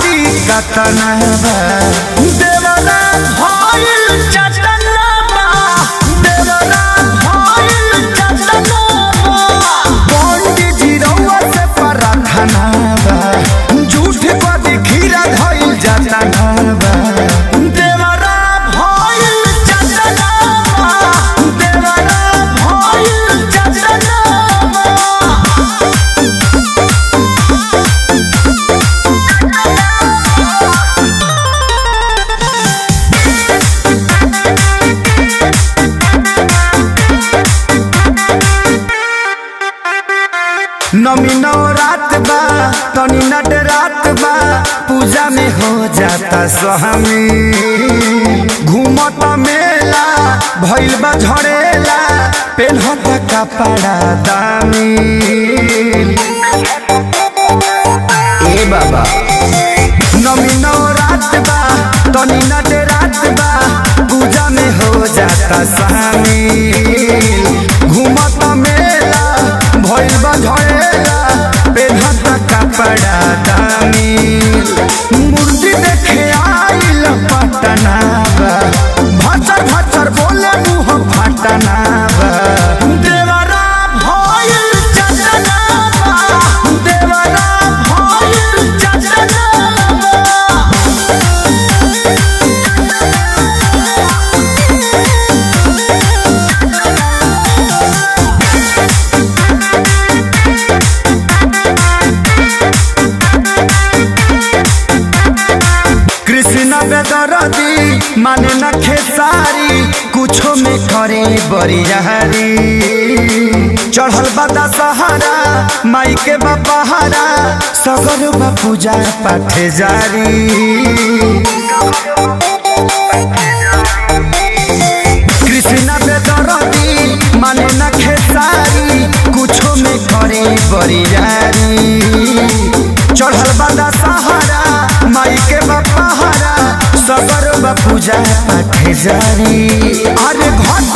कतना देवरा भइल चटना बा, देवरा भइल चटना बा। पंडित जी रउआ से प्रार्थना बा, झूठ पर खीरा धइल जाता बा। देवरा भइल चटना बा, देवरा भइल चटना बा। नमी नवरात बा तनी नट रात बा, पूजा में हो जाता स्वामी। घूमत मेला भइल बा झड़ेला, पेन्हत कपड़ा दामी। ए बाबा नमी नवरात बा तनी नट रात बा, पूजा में हो जाता स्वामी। घूमत मेला भइल बा झड़ेला, पेन्हत कपड़ा दामी। मूर्ति देखे आइल पटना बा, भचर भचर बोले मुँह फटना बा। देवरा भइल चटना बा, देवरा भइल चटना बा। कृष्ण बेदरदी माने न खेसारी, कुछो में करे बरियारी। चढ़ल बदा सहारा माई के बपहारा, सगर बा पूजा पाठ जारी। कृष्ण बेदरदी माने न खेसारी, कुछो में करे बरियारी। चढ़ल बदा सहारा माई के बपहारा, सगर बा पूजा पाठ जारी। अरे घट